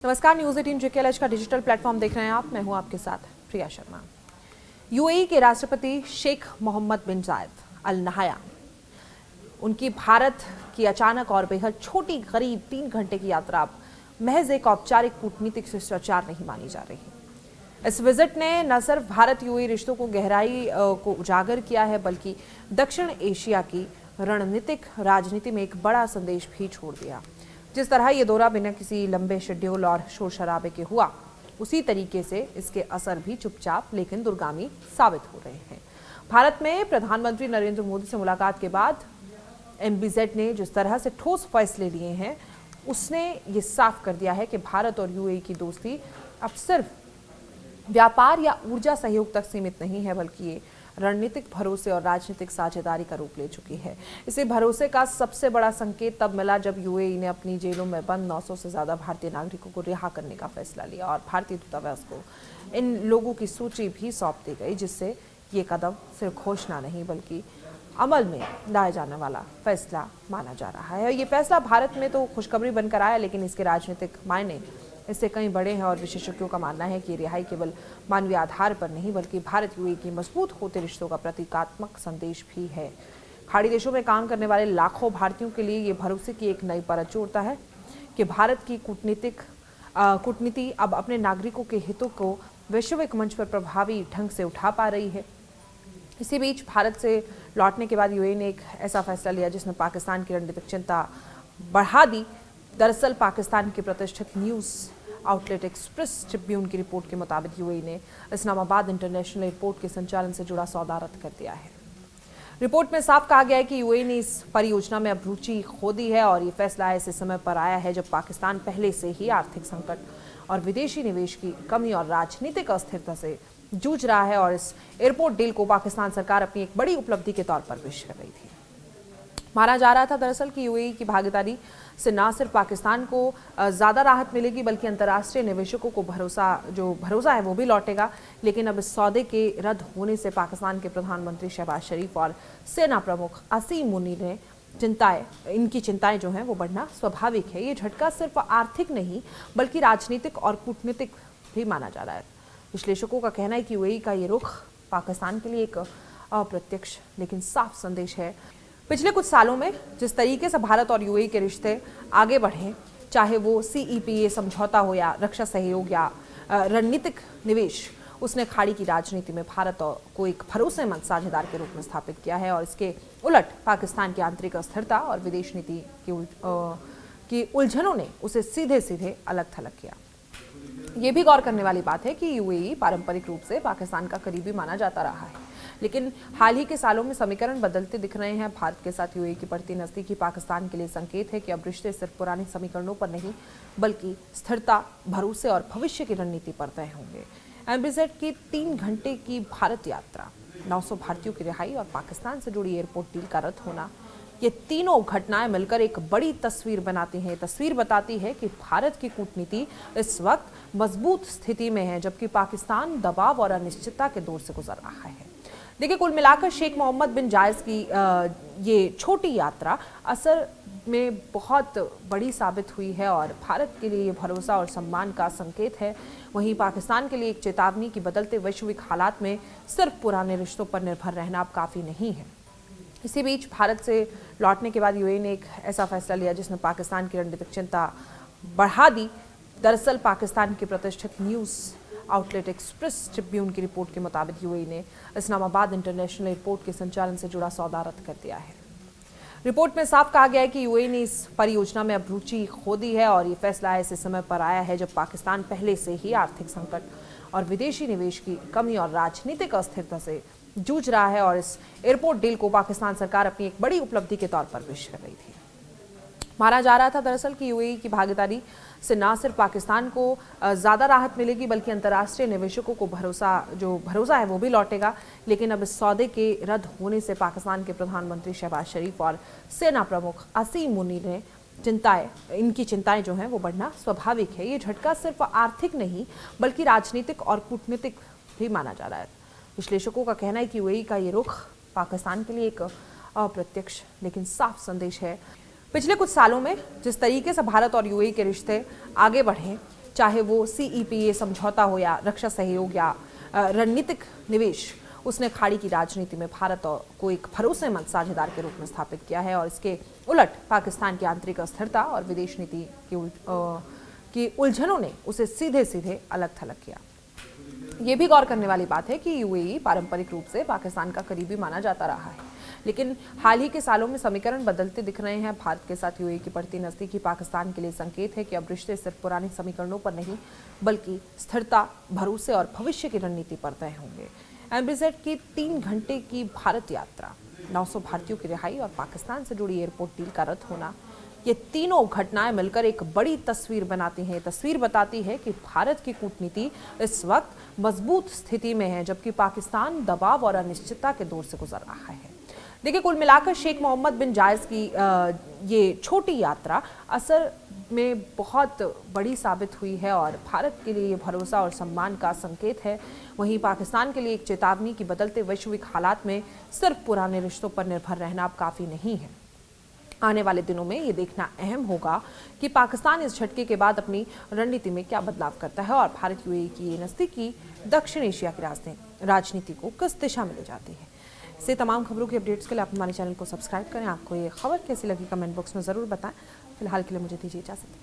नमस्कार, news 18 JKLH का digital platform देख रहे हैं आप। मैं हूं आपके साथ प्रिया शर्मा। यूएई के राष्ट्रपति शेख मोहम्मद बिन जायद अल नहयान, उनकी भारत की अचानक और बेहद छोटी करीब 3 घंटे की यात्रा महज एक औपचारिक कूटनीतिक शिष्टाचार नहीं मानी जा रही। इस विजिट ने न सिर्फ भारत यूएई रिश्तों को गहराई को उजागर किया है, बल्कि दक्षिण एशिया की रणनीतिक राजनीति में एक बड़ा संदेश भी छोड़ दिया। जिस तरह ये दौरा बिना किसी लंबे शेड्यूल और शोर शराबे के हुआ, उसी तरीके से इसके असर भी चुपचाप लेकिन दूरगामी साबित हो रहे हैं। भारत में प्रधानमंत्री नरेंद्र मोदी से मुलाकात के बाद एमबीजेड ने जिस तरह से ठोस फैसले लिए हैं, उसने ये साफ कर दिया है कि भारत और यूएई की दोस्ती अब सिर्फ व्यापार या ऊर्जा सहयोग तक सीमित नहीं है, बल्कि ये रणनीतिक भरोसे और राजनीतिक साझेदारी का रूप ले चुकी है। इसी भरोसे का सबसे बड़ा संकेत तब मिला जब यूएई ने अपनी जेलों में बंद 900 से ज्यादा भारतीय नागरिकों को रिहा करने का फैसला लिया और भारतीय दूतावास को इन लोगों की सूची भी सौंप दी गई, जिससे ये कदम सिर्फ घोषणा नहीं बल्कि अमल में लाया जाने वाला फैसला माना जा रहा है। ये फैसला भारत में तो खुशखबरी बनकर आया, लेकिन इसके राजनीतिक मायने इससे कई बड़े हैं और विशेषज्ञों का मानना है कि रिहाई केवल मानवीय आधार पर नहीं, बल्कि भारत यूएई की मजबूत होते रिश्तों का प्रतीकात्मक संदेश भी है। खाड़ी देशों में काम करने वाले लाखों भारतीयों के लिए ये भरोसे की एक नई परत जोड़ता है कि भारत की कूटनीति अब अपने नागरिकों के हितों को वैश्विक मंच पर प्रभावी ढंग से उठा पा रही है। इसी बीच भारत से लौटने के बाद यूएई ने एक ऐसा फैसला लिया जिसने पाकिस्तान की रणनीतिक चिंता बढ़ा दी। दरअसल पाकिस्तान की प्रतिष्ठित न्यूज़ आउटलेट एक्सप्रेस ट्रिब्यून की रिपोर्ट के मुताबिक यूएई ने इस्लामाबाद इंटरनेशनल एयरपोर्ट के संचालन से जुड़ा सौदा रद्द कर दिया है। रिपोर्ट में साफ कहा गया है कि यूएई ने इस परियोजना में अब रुचि खो दी है और ये फैसला ऐसे समय पर आया है जब पाकिस्तान पहले से ही आर्थिक संकट और विदेशी निवेश की कमी और राजनीतिक अस्थिरता से जूझ रहा है और इस एयरपोर्ट डील को पाकिस्तान सरकार अपनी एक बड़ी उपलब्धि के तौर पर पेश कर रही थी। माना जा रहा था दरअसल कि यूएई की भागीदारी से न सिर्फ पाकिस्तान को ज़्यादा राहत मिलेगी, बल्कि अंतर्राष्ट्रीय निवेशकों को भरोसा है वो भी लौटेगा। लेकिन अब इस सौदे के रद्द होने से पाकिस्तान के प्रधानमंत्री शहबाज शरीफ और सेना प्रमुख असीम मुनीर ने इनकी चिंताएं जो हैं वो बढ़ना स्वाभाविक है। ये झटका सिर्फ आर्थिक नहीं बल्कि राजनीतिक और कूटनीतिक भी माना जा रहा है। विश्लेषकों का कहना है कि यूएई का ये रुख पाकिस्तान के लिए एक अप्रत्यक्ष लेकिन साफ संदेश है। पिछले कुछ सालों में जिस तरीके से भारत और यूएई के रिश्ते आगे बढ़े, चाहे वो सीईपीए समझौता हो या रक्षा सहयोग या रणनीतिक निवेश, उसने खाड़ी की राजनीति में भारत को एक भरोसेमंद साझेदार के रूप में स्थापित किया है और इसके उलट पाकिस्तान की आंतरिक अस्थिरता और विदेश नीति की उलझनों ने उसे सीधे सीधे अलग थलग किया। ये भी गौर करने वाली बात है कि यूएई पारंपरिक रूप से पाकिस्तान का करीबी माना जाता रहा है, लेकिन हाल ही के सालों में समीकरण बदलते दिख रहे हैं। भारत के साथ यूएई की बढ़ती नजदीकी पाकिस्तान के लिए संकेत है कि अब रिश्ते सिर्फ पुराने समीकरणों पर नहीं बल्कि स्थिरता, भरोसे और भविष्य की रणनीति पर तय होंगे। एमबीजेड की 3 घंटे की भारत यात्रा, 900 भारतीयों की रिहाई और पाकिस्तान से जुड़ी एयरपोर्ट डील का रद्द होना, ये तीनों घटनाएं मिलकर एक बड़ी तस्वीर बनाती हैं। तस्वीर बताती है कि भारत की कूटनीति इस वक्त मजबूत स्थिति में है, जबकि पाकिस्तान दबाव और अनिश्चितता के दौर से गुजर रहा है। देखिए, कुल मिलाकर शेख मोहम्मद बिन जायद की ये छोटी यात्रा असल में बहुत बड़ी साबित हुई है और भारत के लिए ये भरोसा और सम्मान का संकेत है। वहीं पाकिस्तान के लिए एक चेतावनी की बदलते वैश्विक हालात में सिर्फ पुराने रिश्तों पर निर्भर रहना अब काफ़ी नहीं है। इसी बीच भारत से लौटने के बाद यूएई ने एक ऐसा फैसला लिया जिसने पाकिस्तान की रणनीतिक चिंता बढ़ा दी। दरअसल पाकिस्तान की प्रतिष्ठित न्यूज़ आउटलेट एक्सप्रेस ट्रिब्यून की रिपोर्ट के मुताबिक यूएई ने इस्लामाबाद इंटरनेशनल एयरपोर्ट के संचालन से जुड़ा सौदा रद्द कर दिया है। रिपोर्ट में साफ कहा गया है कि यूएई ने इस परियोजना में अब रुचि खो दी है और ये फैसला ऐसे समय पर आया है जब पाकिस्तान पहले से ही आर्थिक संकट और विदेशी निवेश की कमी और राजनीतिक अस्थिरता से जूझ रहा है और इस एयरपोर्ट डील को पाकिस्तान सरकार अपनी एक बड़ी उपलब्धि के तौर पर पेश कर रही थी। माना जा रहा था दरअसल कि यूएई की भागीदारी से न सिर्फ पाकिस्तान को ज़्यादा राहत मिलेगी, बल्कि अंतर्राष्ट्रीय निवेशकों को भरोसा है वो भी लौटेगा। लेकिन अब इस सौदे के रद्द होने से पाकिस्तान के प्रधानमंत्री शहबाज शरीफ और सेना प्रमुख असीम मुनीर ने इनकी चिंताएं जो हैं वो बढ़ना स्वाभाविक है। ये झटका सिर्फ आर्थिक नहीं बल्कि राजनीतिक और कूटनीतिक भी माना जा रहा है। विश्लेषकों का कहना है कि यूएई का ये रुख पाकिस्तान के लिए एक अप्रत्यक्ष लेकिन साफ संदेश है। पिछले कुछ सालों में जिस तरीके से भारत और यूएई के रिश्ते आगे बढ़े, चाहे वो CEPA समझौता हो या रक्षा सहयोग या रणनीतिक निवेश, उसने खाड़ी की राजनीति में भारत को एक भरोसेमंद साझेदार के रूप में स्थापित किया है और इसके उलट पाकिस्तान की आंतरिक अस्थिरता और विदेश नीति की उलझनों ने उसे सीधे सीधे अलग थलग किया। ये भी गौर करने वाली बात है कि UAE पारंपरिक रूप से पाकिस्तान का करीबी माना जाता रहा है, लेकिन हाल ही के सालों में समीकरण बदलते दिख रहे हैं। भारत के साथ UAE की बढ़ती नजदीकी पाकिस्तान के लिए संकेत है कि अब रिश्ते सिर्फ पुराने समीकरणों पर नहीं बल्कि स्थिरता, भरोसे और भविष्य की रणनीति पर तय होंगे। MBZ की 3 घंटे की भारत यात्रा, 900 भारतीयों की रिहाई और पाकिस्तान से जुड़ी एयरपोर्ट डील का रद्द होना, ये तीनों घटनाएं मिलकर एक बड़ी तस्वीर बनाती हैं। तस्वीर बताती है कि भारत की कूटनीति इस वक्त मजबूत स्थिति में है, जबकि पाकिस्तान दबाव और अनिश्चितता के दौर से गुजर रहा है। देखिए, कुल मिलाकर शेख मोहम्मद बिन जायद की ये छोटी यात्रा असल में बहुत बड़ी साबित हुई है और भारत के लिए ये भरोसा और सम्मान का संकेत है। वहीं पाकिस्तान के लिए एक चेतावनी कि बदलते वैश्विक हालात में सिर्फ पुराने रिश्तों पर निर्भर रहना अब काफ़ी नहीं है। आने वाले दिनों में ये देखना अहम होगा कि पाकिस्तान इस झटके के बाद अपनी रणनीति में क्या बदलाव करता है और भारत UAE की ये नज़दीकी दक्षिण एशिया की राजनीति को किस दिशा में ले जाती है। से तमाम खबरों की अपडेट्स के लिए आप हमारे चैनल को सब्सक्राइब करें। आपको ये खबर कैसी लगी कमेंट बॉक्स में ज़रूर बताएं। फिलहाल के लिए मुझे दीजिए इजाज़त।